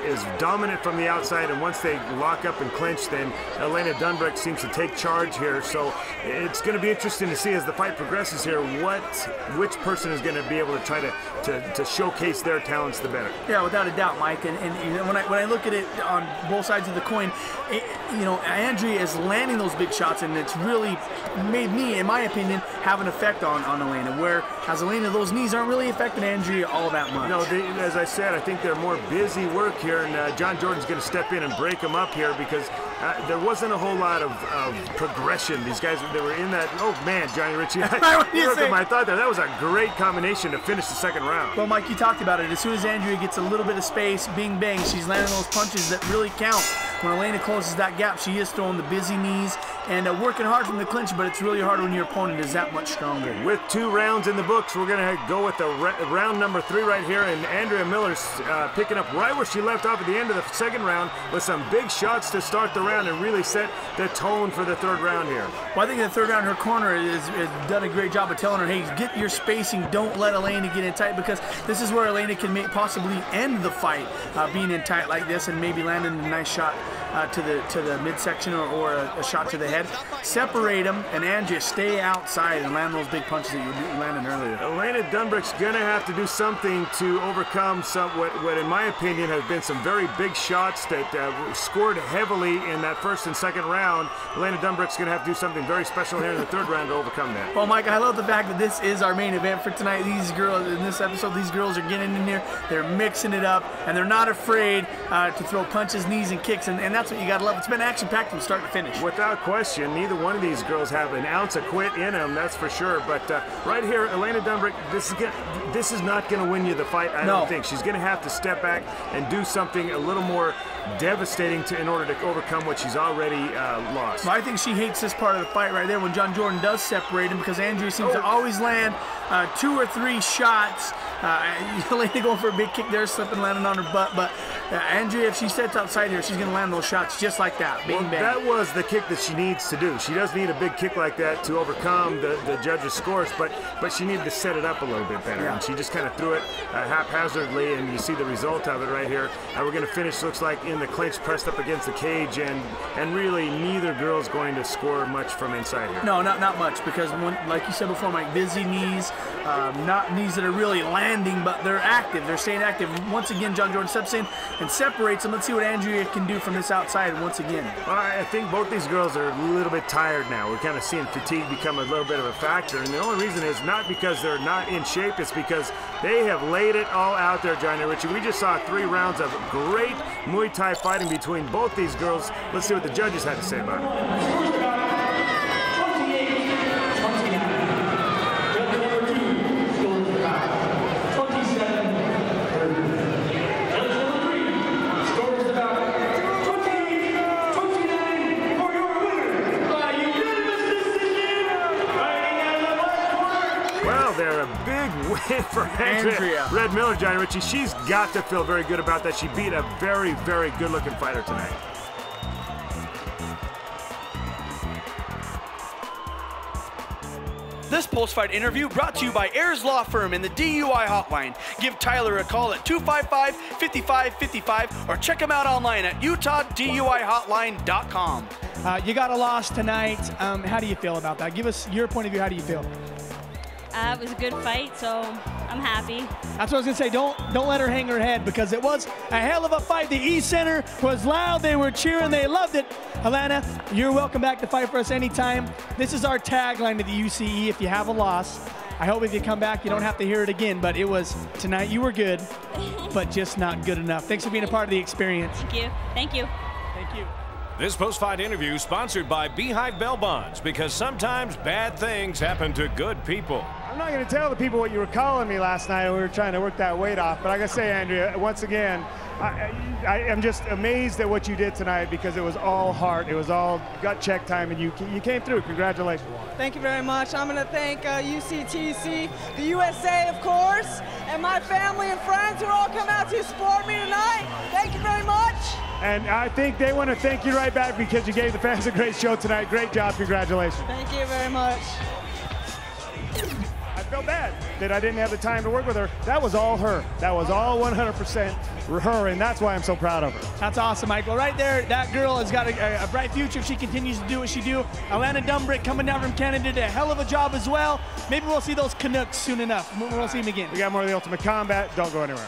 is dominant from the outside, and once they lock up and clinch, then Alana Dunbrick seems to take charge here. So it's going to be interesting to see as the fight progresses here which person is going to be able to try to showcase their talents the better. Yeah, without a doubt, Mike. And when I look at it on both sides of the coin, Andrea is landing those big shots, and it's really made me, in my opinion, have an effect on Alana. Whereas Alana, those knees aren't really affecting Andrea all that much. No, as I said, I think they're more busy work here, and John Jordan's going to step in and break them up here because there wasn't a whole lot of progression. These guys, they were in that. Oh man, Johnny Ritchie, I thought that was a great combination to finish the second round. Well, Mike, you talked about it. As soon as Andrea gets a little bit of space, bing bang, she's landing those punches that really count. when Alana closes that gap, she is throwing the busy knees and working hard from the clinch, but it's really hard when your opponent is that much stronger. With 2 rounds in the books, we're going to go with the round number 3 right here, and Andrea Miller's picking up right where she left off at the end of the second round with some big shots to start the round and really set the tone for the third round here. Well, I think in the third round, her corner has done a great job of telling her, hey, get your spacing, don't let Alana get in tight, because this is where Alana can possibly end the fight, being in tight like this and maybe landing a nice shot to the midsection or a shot to the head. Separate them, and Andrea stay outside and land those big punches that you landed earlier. Alana Dunbrick's going to have to do something to overcome what in my opinion has been some very big shots that scored heavily in that first and second round. Alana Dunbrick's going to have to do something very special here in the third round to overcome that. Well, Mike, I love the fact that this is our main event for tonight. These girls, in this episode, these girls are getting in there, they're mixing it up, and they're not afraid to throw punches, knees, and kicks, and that's what you got to love. It's been action-packed from start to finish. Without question, neither one of these girls have an ounce of quit in them, that's for sure. But right here, Alana Dunbrick, this is not going to win you the fight, I don't think. She's going to have to step back and do something a little more devastating in order to overcome what she's already lost. Well, I think she hates this part of the fight right there when John Jordan does separate him, because Andrea seems to always land 2 or 3 shots. Alana going for a big kick there, slipping, landing on her butt, but Andrea, if she sets outside here, she's going to land those shots just like that. Bing, bang. That was the kick that she needs to do. She does need a big kick like that to overcome the judges' scores, but she needed to set it up a little bit better. And she just kind of threw it haphazardly, and you see the result of it right here. We're going to finish, looks like, in the clinch, pressed up against the cage, and really neither girl's going to score much from inside here. No, not much, because like you said before, Mike, busy knees, not knees that are really landing, but they're active. They're staying active. Once again, John Jordan steps in and separates them. Let's see what Andrea can do from this outside once again. I think both these girls are a little bit tired now. We're kind of seeing fatigue become a little bit of a factor, and the only reason is not because they're not in shape, it's because they have laid it all out there, Johnny Richie. We just saw 3 rounds of great Muay Thai fighting between both these girls. Let's see what the judges had to say about it. They're a big win for Andrea Red Miller, Johnny Richie. She's got to feel very good about that. She beat a very, very good-looking fighter tonight. This post-fight interview brought to you by Ayers Law Firm and the DUI Hotline. Give Tyler a call at 255-5555 or check him out online at utahduihotline.com. You got a loss tonight. How do you feel about that? Give us your point of view. How do you feel? It was a good fight, so I'm happy. That's what I was going to say. Don't let her hang her head, because it was a hell of a fight. The East Center was loud. They were cheering. They loved it. Alana, you're welcome back to fight for us anytime. This is our tagline to the UCE, if you have a loss. I hope if you come back, you don't have to hear it again, but it was, tonight you were good, but just not good enough. Thanks for being a part of the experience. Thank you. Thank you. Thank you. This post-fight interview sponsored by Beehive Bell Bonds, because sometimes bad things happen to good people. I'm not going to tell the people what you were calling me last night when we were trying to work that weight off, but I got to say, Andrea, once again, I am just amazed at what you did tonight, because it was all heart, it was all gut check time, and you came through. Congratulations. Thank you very much. I'm going to thank UCTC, the USA, of course, and my family and friends who all come out to support me tonight. Thank you very much. And I think they want to thank you right back, because you gave the fans a great show tonight. Great job. Congratulations. Thank you very much. I felt bad that I didn't have the time to work with her. That was all her. That was all 100% her, and that's why I'm so proud of her. That's awesome, Mike. Well, right there, that girl has got a bright future if she continues to do what she do. Alana Dunbrick coming down from Canada did a hell of a job as well. Maybe we'll see those Canucks soon enough. We'll see them again. We got more of the Ultimate Combat. Don't go anywhere.